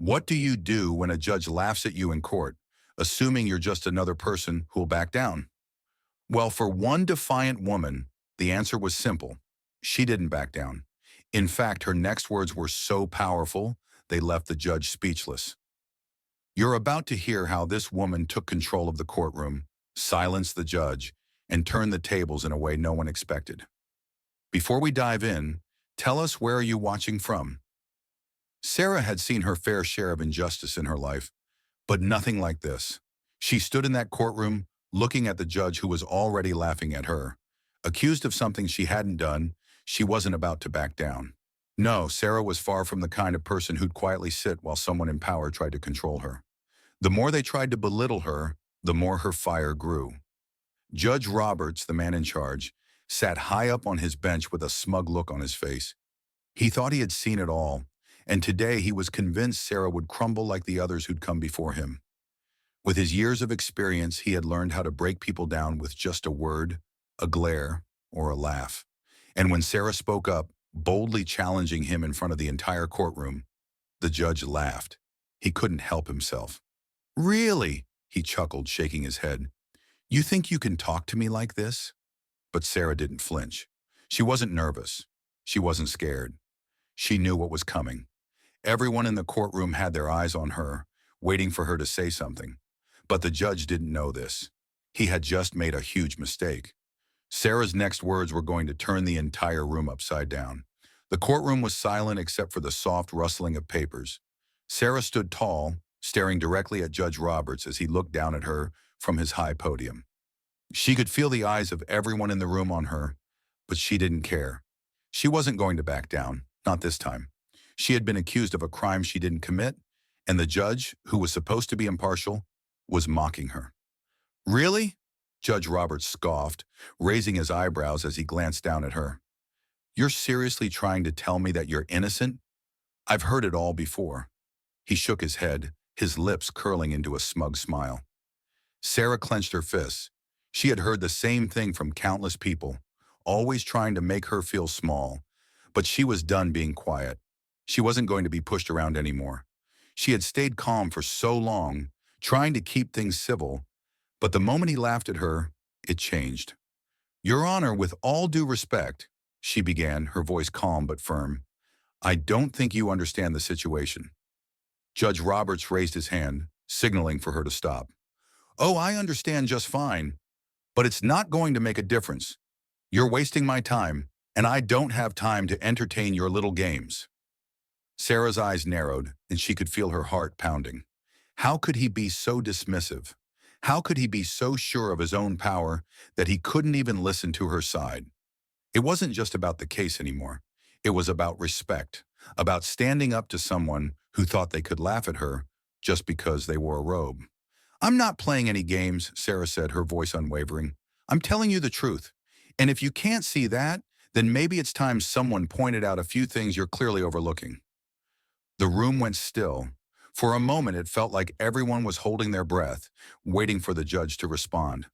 What do you do when a judge laughs at you in court, assuming you're just another person who'll back down? Well, for one defiant woman, the answer was simple. She didn't back down. In fact, her next words were so powerful, they left the judge speechless. You're about to hear how this woman took control of the courtroom, silenced the judge, and turned the tables in a way no one expected. Before we dive in, tell us, where are you watching from? Sarah had seen her fair share of injustice in her life, but nothing like this. She stood in that courtroom, looking at the judge who was already laughing at her. Accused of something she hadn't done, she wasn't about to back down. No, Sarah was far from the kind of person who'd quietly sit while someone in power tried to control her. The more they tried to belittle her, the more her fire grew. Judge Roberts, the man in charge, sat high up on his bench with a smug look on his face. He thought he had seen it all, and today he was convinced Sarah would crumble like the others who'd come before him. With his years of experience, he had learned how to break people down with just a word, a glare, or a laugh. And when Sarah spoke up, boldly challenging him in front of the entire courtroom, the judge laughed. He couldn't help himself. "Really?" he chuckled, shaking his head. "You think you can talk to me like this?" But Sarah didn't flinch. She wasn't nervous. She wasn't scared. She knew what was coming. Everyone in the courtroom had their eyes on her, waiting for her to say something. But the judge didn't know this. He had just made a huge mistake. Sarah's next words were going to turn the entire room upside down. The courtroom was silent except for the soft rustling of papers. Sarah stood tall, staring directly at Judge Roberts as he looked down at her from his high podium. She could feel the eyes of everyone in the room on her, but she didn't care. She wasn't going to back down, not this time. She had been accused of a crime she didn't commit, and the judge, who was supposed to be impartial, was mocking her. "Really?" Judge Roberts scoffed, raising his eyebrows as he glanced down at her. "You're seriously trying to tell me that you're innocent? I've heard it all before." He shook his head, his lips curling into a smug smile. Sarah clenched her fists. She had heard the same thing from countless people, always trying to make her feel small. But she was done being quiet. She wasn't going to be pushed around anymore. She had stayed calm for so long, trying to keep things civil, but the moment he laughed at her, it changed. "Your Honor, with all due respect," she began, her voice calm but firm, "I don't think you understand the situation." Judge Roberts raised his hand, signaling for her to stop. "Oh, I understand just fine, but it's not going to make a difference. You're wasting my time, and I don't have time to entertain your little games." Sarah's eyes narrowed, and she could feel her heart pounding. How could he be so dismissive? How could he be so sure of his own power that he couldn't even listen to her side? It wasn't just about the case anymore. It was about respect, about standing up to someone who thought they could laugh at her just because they wore a robe. "I'm not playing any games," Sarah said, her voice unwavering. "I'm telling you the truth. And if you can't see that, then maybe it's time someone pointed out a few things you're clearly overlooking." The room went still. For a moment, it felt like everyone was holding their breath, waiting for the judge to respond.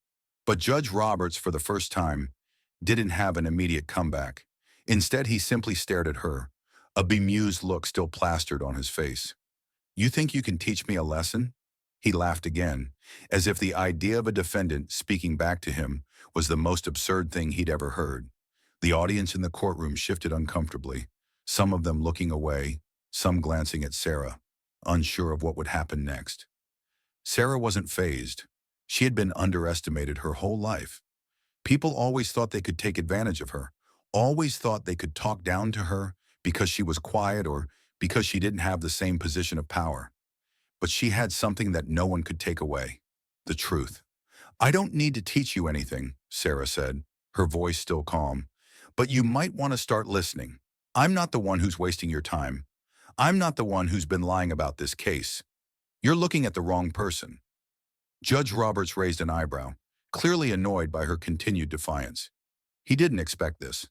But Judge Roberts, for the first time, didn't have an immediate comeback. Instead, he simply stared at her, a bemused look still plastered on his face. "You think you can teach me a lesson?" He laughed again, as if the idea of a defendant speaking back to him was the most absurd thing he'd ever heard. The audience in the courtroom shifted uncomfortably, some of them looking away, some glancing at Sarah, unsure of what would happen next. Sarah wasn't fazed. She had been underestimated her whole life. People always thought they could take advantage of her, always thought they could talk down to her because she was quiet or because she didn't have the same position of power. But she had something that no one could take away: the truth. "I don't need to teach you anything," Sarah said, her voice still calm, "but you might want to start listening. I'm not the one who's wasting your time. I'm not the one who's been lying about this case. You're looking at the wrong person." Judge Roberts raised an eyebrow, clearly annoyed by her continued defiance. He didn't expect this.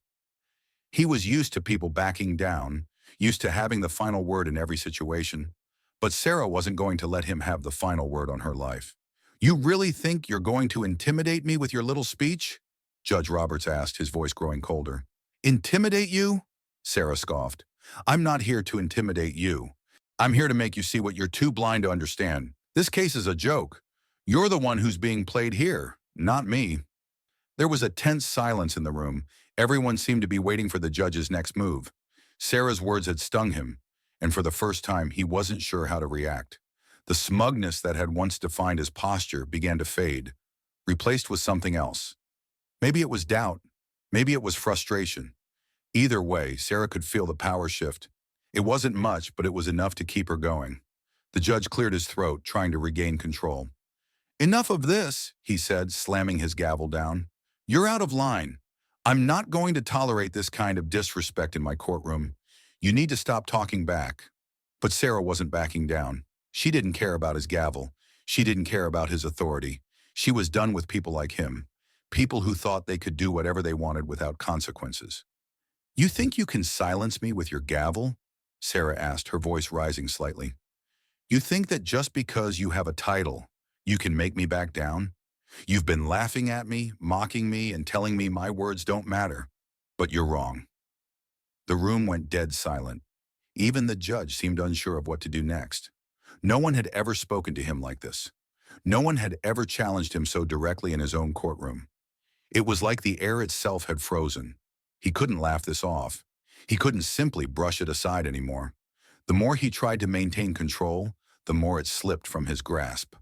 He was used to people backing down, used to having the final word in every situation. But Sarah wasn't going to let him have the final word on her life. "You really think you're going to intimidate me with your little speech?" Judge Roberts asked, his voice growing colder. "Intimidate you?" Sarah scoffed. "I'm not here to intimidate you. I'm here to make you see what you're too blind to understand. This case is a joke. You're the one who's being played here, not me." There was a tense silence in the room. Everyone seemed to be waiting for the judge's next move. Sarah's words had stung him, and for the first time, he wasn't sure how to react. The smugness that had once defined his posture began to fade, replaced with something else. Maybe it was doubt. Maybe it was frustration. Either way, Sarah could feel the power shift. It wasn't much, but it was enough to keep her going. The judge cleared his throat, trying to regain control. "Enough of this," he said, slamming his gavel down. "You're out of line. I'm not going to tolerate this kind of disrespect in my courtroom. You need to stop talking back." But Sarah wasn't backing down. She didn't care about his gavel. She didn't care about his authority. She was done with people like him, people who thought they could do whatever they wanted without consequences. "You think you can silence me with your gavel?" Sarah asked, her voice rising slightly. "You think that just because you have a title, you can make me back down? You've been laughing at me, mocking me, and telling me my words don't matter. But you're wrong." The room went dead silent. Even the judge seemed unsure of what to do next. No one had ever spoken to him like this. No one had ever challenged him so directly in his own courtroom. It was like the air itself had frozen. He couldn't laugh this off. He couldn't simply brush it aside anymore. The more he tried to maintain control, the more it slipped from his grasp.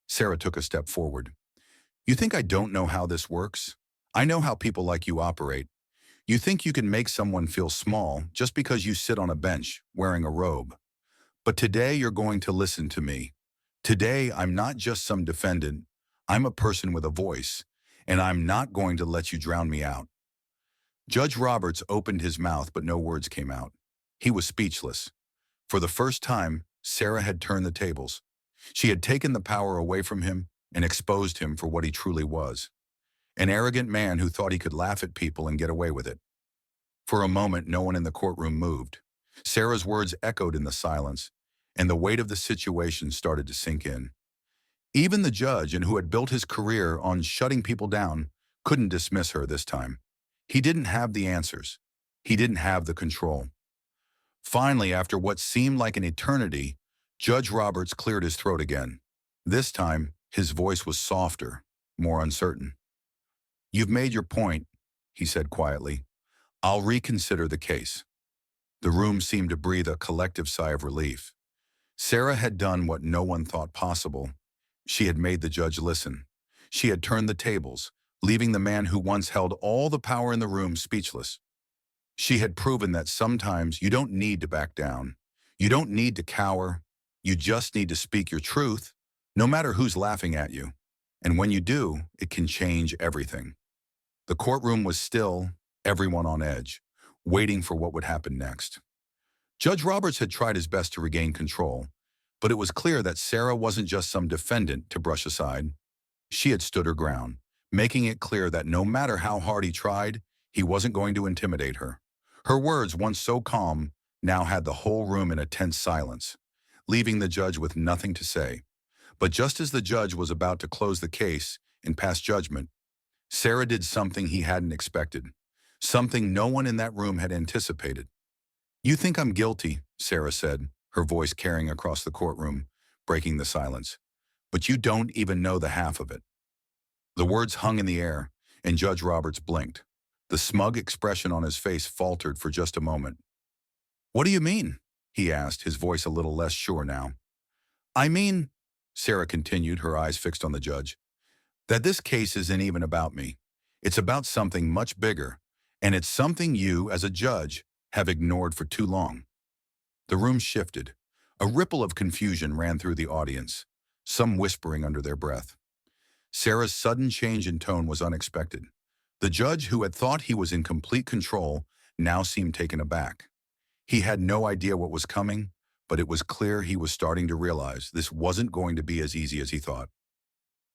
Sarah took a step forward. "You think I don't know how this works? I know how people like you operate. You think you can make someone feel small just because you sit on a bench wearing a robe. But today you're going to listen to me. Today I'm not just some defendant. I'm a person with a voice, and I'm not going to let you drown me out." Judge Roberts opened his mouth, but no words came out. He was speechless. For the first time, Sarah had turned the tables. She had taken the power away from him and exposed him for what he truly was. An arrogant man who thought he could laugh at people and get away with it. For a moment, no one in the courtroom moved. Sarah's words echoed in the silence, and the weight of the situation started to sink in. Even the judge, and who had built his career on shutting people down, couldn't dismiss her this time. He didn't have the answers. He didn't have the control. Finally, after what seemed like an eternity, Judge Roberts cleared his throat again. This time, his voice was softer, more uncertain. "You've made your point," he said quietly. "I'll reconsider the case." The room seemed to breathe a collective sigh of relief. Sarah had done what no one thought possible. She had made the judge listen. She had turned the tables, leaving the man who once held all the power in the room speechless. She had proven that sometimes you don't need to back down. You don't need to cower. You just need to speak your truth, no matter who's laughing at you. And when you do, it can change everything. The courtroom was still, everyone on edge, waiting for what would happen next. Judge Roberts had tried his best to regain control, but it was clear that Sarah wasn't just some defendant to brush aside. She had stood her ground, making it clear that no matter how hard he tried, he wasn't going to intimidate her. Her words, once so calm, now had the whole room in a tense silence, leaving the judge with nothing to say. But just as the judge was about to close the case and pass judgment, Sarah did something he hadn't expected, something no one in that room had anticipated. "You think I'm guilty," Sarah said, her voice carrying across the courtroom, breaking the silence. "But you don't even know the half of it." The words hung in the air, and Judge Roberts blinked. The smug expression on his face faltered for just a moment. "What do you mean?" he asked, his voice a little less sure now. "I mean," Sarah continued, her eyes fixed on the judge, "that this case isn't even about me. It's about something much bigger, and it's something you, as a judge, have ignored for too long." The room shifted. A ripple of confusion ran through the audience, some whispering under their breath. Sarah's sudden change in tone was unexpected. The judge, who had thought he was in complete control, now seemed taken aback. He had no idea what was coming, but it was clear he was starting to realize this wasn't going to be as easy as he thought.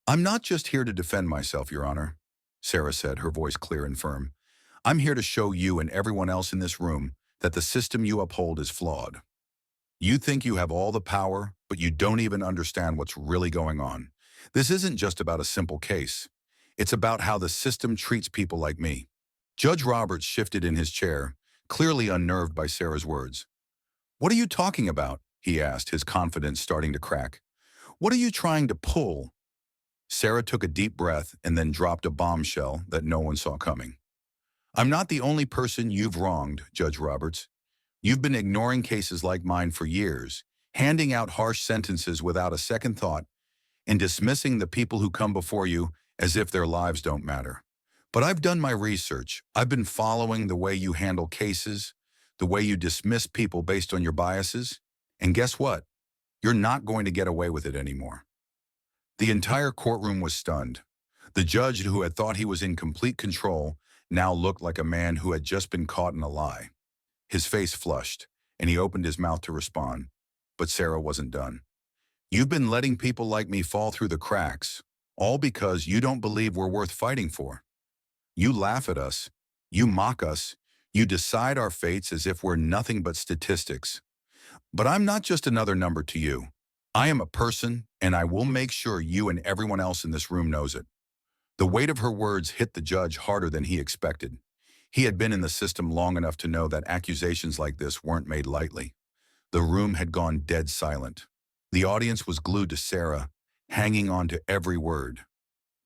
"I'm not just here to defend myself, Your Honor," Sarah said, her voice clear and firm. "I'm here to show you and everyone else in this room that the system you uphold is flawed. You think you have all the power, but you don't even understand what's really going on. This isn't just about a simple case. It's about how the system treats people like me." Judge Roberts shifted in his chair, clearly unnerved by Sarah's words. "What are you talking about?" he asked, his confidence starting to crack. What are you trying to pull? Sarah took a deep breath and then dropped a bombshell that no one saw coming. I'm not the only person you've wronged, Judge Roberts. You've been ignoring cases like mine for years, handing out harsh sentences without a second thought, and dismissing the people who come before you as if their lives don't matter. But I've done my research. I've been following the way you handle cases, the way you dismiss people based on your biases, and guess what? You're not going to get away with it anymore. The entire courtroom was stunned. The judge, who had thought he was in complete control, now looked like a man who had just been caught in a lie. His face flushed, and he opened his mouth to respond. But Sarah wasn't done. You've been letting people like me fall through the cracks, all because you don't believe we're worth fighting for. You laugh at us, you mock us, you decide our fates as if we're nothing but statistics. But I'm not just another number to you. I am a person, and I will make sure you and everyone else in this room knows it. The weight of her words hit the judge harder than he expected. He had been in the system long enough to know that accusations like this weren't made lightly. The room had gone dead silent. The audience was glued to Sarah, hanging on to every word.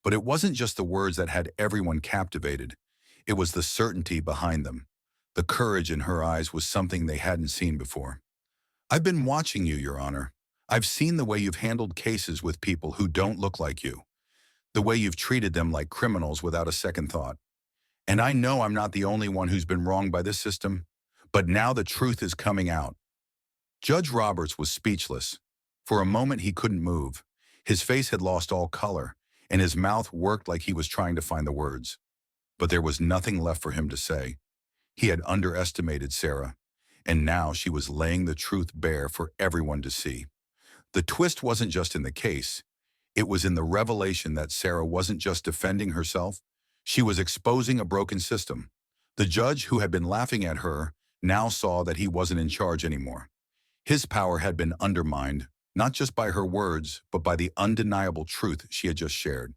But it wasn't just the words that had everyone captivated. It was the certainty behind them. The courage in her eyes was something they hadn't seen before. I've been watching you, Your Honor. I've seen the way you've handled cases with people who don't look like you, the way you've treated them like criminals without a second thought. And I know I'm not the only one who's been wronged by this system, but now the truth is coming out. Judge Roberts was speechless. For a moment he couldn't move. His face had lost all color, and his mouth worked like he was trying to find the words. But there was nothing left for him to say. He had underestimated Sarah, and now she was laying the truth bare for everyone to see. The twist wasn't just in the case. It was in the revelation that Sarah wasn't just defending herself. She was exposing a broken system. The judge, who had been laughing at her, now saw that he wasn't in charge anymore. His power had been undermined, not just by her words, but by the undeniable truth she had just shared.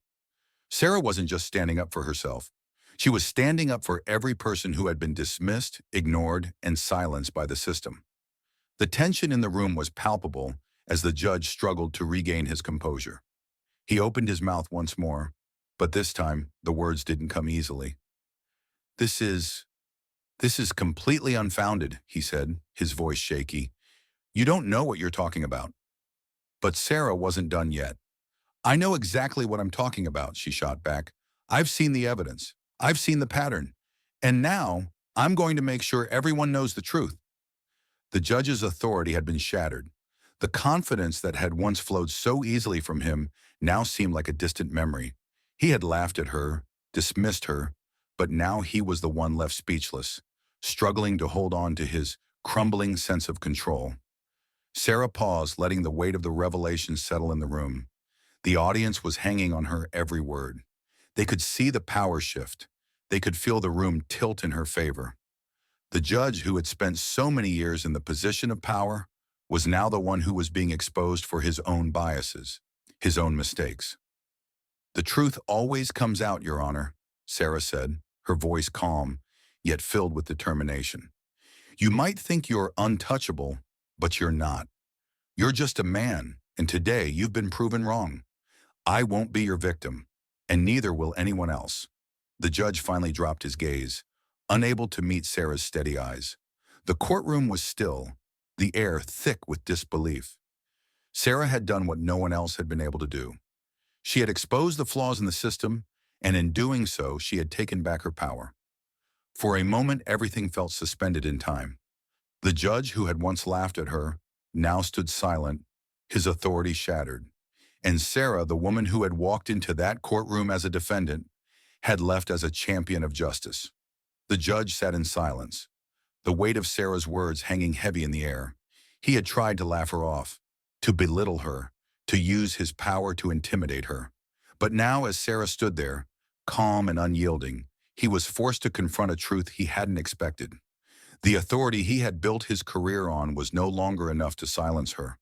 Sarah wasn't just standing up for herself. She was standing up for every person who had been dismissed, ignored, and silenced by the system. The tension in the room was palpable as the judge struggled to regain his composure. He opened his mouth once more, but this time the words didn't come easily. This is completely unfounded, he said, his voice shaky. You don't know what you're talking about. But Sarah wasn't done yet. I know exactly what I'm talking about, she shot back. I've seen the evidence. I've seen the pattern. And now I'm going to make sure everyone knows the truth. The judge's authority had been shattered. The confidence that had once flowed so easily from him now seemed like a distant memory. He had laughed at her, dismissed her, but now he was the one left speechless, struggling to hold on to his crumbling sense of control. Sarah paused, letting the weight of the revelation settle in the room. The audience was hanging on her every word. They could see the power shift. They could feel the room tilt in her favor. The judge, who had spent so many years in the position of power, was now the one who was being exposed for his own biases, his own mistakes. The truth always comes out, Your Honor, Sarah said, her voice calm, yet filled with determination. You might think you're untouchable, but you're not. You're just a man, and today you've been proven wrong. I won't be your victim, and neither will anyone else. The judge finally dropped his gaze, unable to meet Sarah's steady eyes. The courtroom was still, the air thick with disbelief. Sarah had done what no one else had been able to do. She had exposed the flaws in the system, and in doing so, she had taken back her power. For a moment, everything felt suspended in time. The judge, who had once laughed at her, now stood silent, his authority shattered. And Sarah, the woman who had walked into that courtroom as a defendant, had left as a champion of justice. The judge sat in silence, the weight of Sarah's words hanging heavy in the air. He had tried to laugh her off, to belittle her, to use his power to intimidate her. But now, as Sarah stood there, calm and unyielding, he was forced to confront a truth he hadn't expected. The authority he had built his career on was no longer enough to silence her.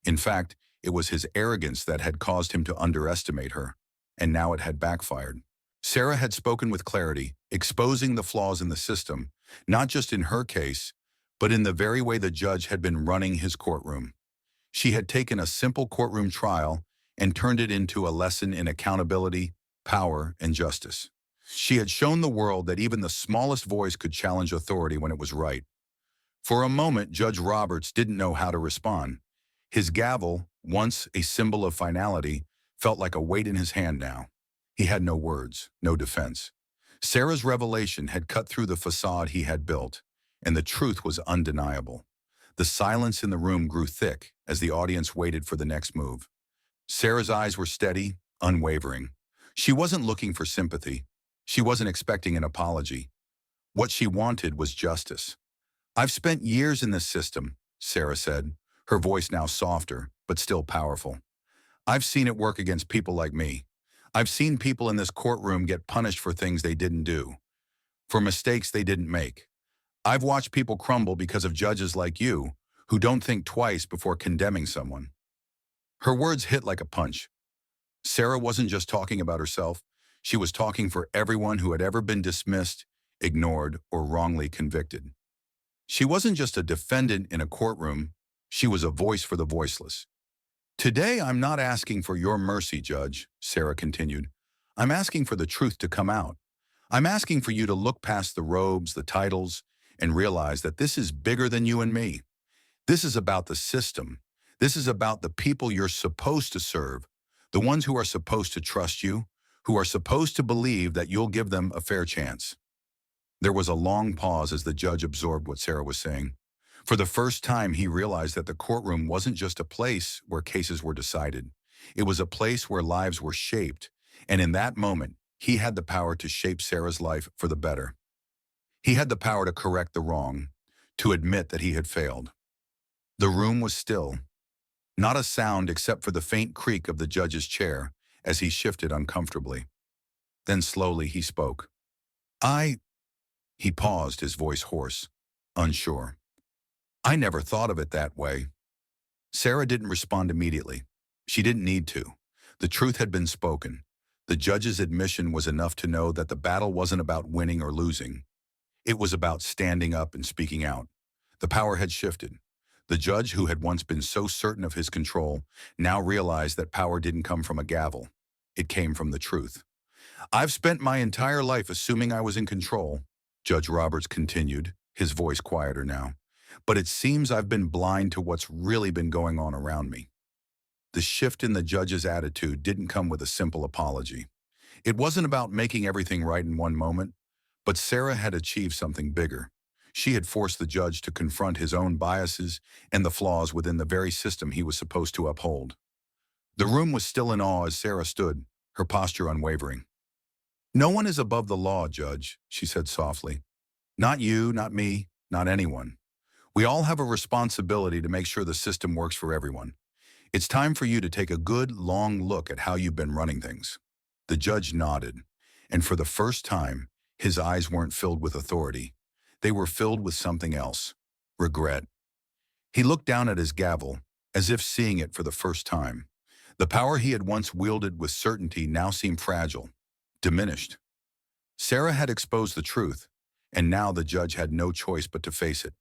In fact, it was his arrogance that had caused him to underestimate her, and now it had backfired. Sarah had spoken with clarity, exposing the flaws in the system, not just in her case, but in the very way the judge had been running his courtroom. She had taken a simple courtroom trial and turned it into a lesson in accountability, power, and justice. She had shown the world that even the smallest voice could challenge authority when it was right. For a moment, Judge Roberts didn't know how to respond. His gavel, once a symbol of finality, felt like a weight in his hand now. He had no words, no defense. Sarah's revelation had cut through the facade he had built, and the truth was undeniable. The silence in the room grew thick as the audience waited for the next move. Sarah's eyes were steady, unwavering. She wasn't looking for sympathy. She wasn't expecting an apology. What she wanted was justice. "I've spent years in this system," Sarah said, her voice now softer, but still powerful. "I've seen it work against people like me. I've seen people in this courtroom get punished for things they didn't do, for mistakes they didn't make. I've watched people crumble because of judges like you, who don't think twice before condemning someone." Her words hit like a punch. Sarah wasn't just talking about herself. She was talking for everyone who had ever been dismissed, ignored, or wrongly convicted. She wasn't just a defendant in a courtroom. She was a voice for the voiceless. "Today, I'm not asking for your mercy, Judge," Sarah continued. "I'm asking for the truth to come out. I'm asking for you to look past the robes, the titles, and realize that this is bigger than you and me. This is about the system. This is about the people you're supposed to serve, the ones who are supposed to trust you, who are supposed to believe that you'll give them a fair chance." There was a long pause as the judge absorbed what Sarah was saying. For the first time, he realized that the courtroom wasn't just a place where cases were decided. It was a place where lives were shaped, and in that moment, he had the power to shape Sarah's life for the better. He had the power to correct the wrong, to admit that he had failed. The room was still. Not a sound except for the faint creak of the judge's chair as he shifted uncomfortably. Then slowly he spoke. He paused, his voice hoarse, unsure. "I never thought of it that way." Sarah didn't respond immediately. She didn't need to. The truth had been spoken. The judge's admission was enough to know that the battle wasn't about winning or losing. It was about standing up and speaking out. The power had shifted. The judge, who had once been so certain of his control, now realized that power didn't come from a gavel. It came from the truth. "I've spent my entire life assuming I was in control," Judge Roberts continued, his voice quieter now. "But it seems I've been blind to what's really been going on around me." The shift in the judge's attitude didn't come with a simple apology. It wasn't about making everything right in one moment, but Sarah had achieved something bigger. She had forced the judge to confront his own biases and the flaws within the very system he was supposed to uphold. The room was still in awe as Sarah stood, her posture unwavering. "No one is above the law, Judge," she said softly. "Not you, not me, not anyone. We all have a responsibility to make sure the system works for everyone. It's time for you to take a good, long look at how you've been running things." The judge nodded, and for the first time, his eyes weren't filled with authority. They were filled with something else, regret. He looked down at his gavel, as if seeing it for the first time. The power he had once wielded with certainty now seemed fragile, diminished. Sarah had exposed the truth, and now the judge had no choice but to face it.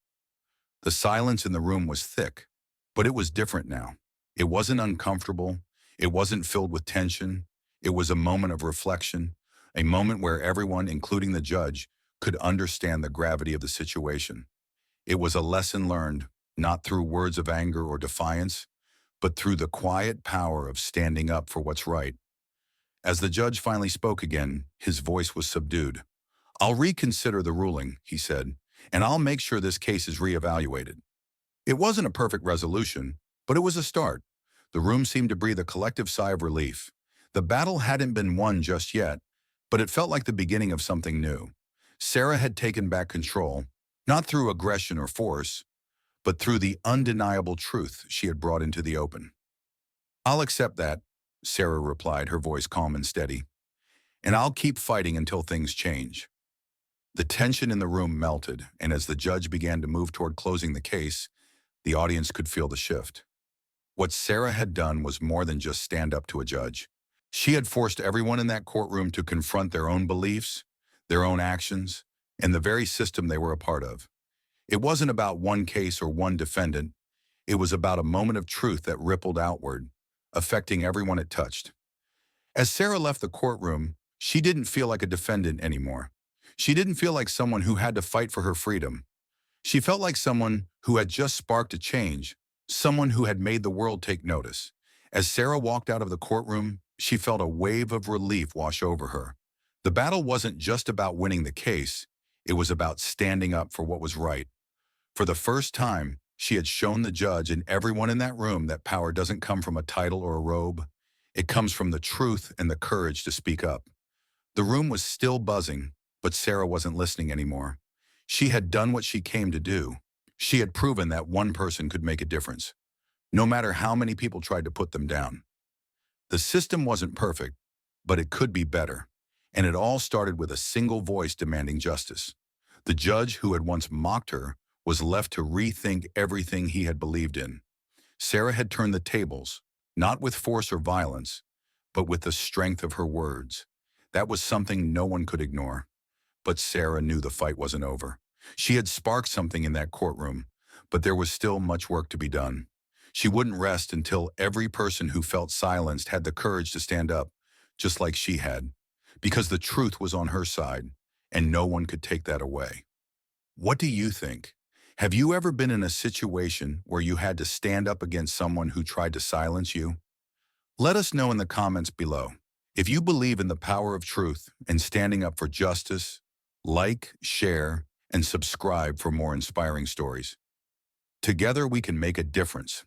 The silence in the room was thick, but it was different now. It wasn't uncomfortable. It wasn't filled with tension. It was a moment of reflection, a moment where everyone, including the judge, could understand the gravity of the situation. It was a lesson learned, not through words of anger or defiance, but through the quiet power of standing up for what's right. As the judge finally spoke again, his voice was subdued. "I'll reconsider the ruling," he said, "and I'll make sure this case is reevaluated." It wasn't a perfect resolution, but it was a start. The room seemed to breathe a collective sigh of relief. The battle hadn't been won just yet, but it felt like the beginning of something new. Sarah had taken back control, not through aggression or force, but through the undeniable truth she had brought into the open. "I'll accept that," Sarah replied, her voice calm and steady. "And I'll keep fighting until things change." The tension in the room melted, and as the judge began to move toward closing the case, the audience could feel the shift. What Sarah had done was more than just stand up to a judge. She had forced everyone in that courtroom to confront their own beliefs, their own actions, and the very system they were a part of. It wasn't about one case or one defendant. It was about a moment of truth that rippled outward, affecting everyone it touched. As Sarah left the courtroom, she didn't feel like a defendant anymore. She didn't feel like someone who had to fight for her freedom. She felt like someone who had just sparked a change, someone who had made the world take notice. As Sarah walked out of the courtroom, she felt a wave of relief wash over her. The battle wasn't just about winning the case, it was about standing up for what was right. For the first time, she had shown the judge and everyone in that room that power doesn't come from a title or a robe. It comes from the truth and the courage to speak up. The room was still buzzing, but Sarah wasn't listening anymore. She had done what she came to do. She had proven that one person could make a difference, no matter how many people tried to put them down. The system wasn't perfect, but it could be better. And it all started with a single voice demanding justice. The judge who had once mocked her was left to rethink everything he had believed in. Sarah had turned the tables, not with force or violence, but with the strength of her words. That was something no one could ignore. But Sarah knew the fight wasn't over. She had sparked something in that courtroom, but there was still much work to be done. She wouldn't rest until every person who felt silenced had the courage to stand up, just like she had, because the truth was on her side, and no one could take that away. What do you think? Have you ever been in a situation where you had to stand up against someone who tried to silence you? Let us know in the comments below. If you believe in the power of truth and standing up for justice, like, share, and subscribe for more inspiring stories. Together we can make a difference.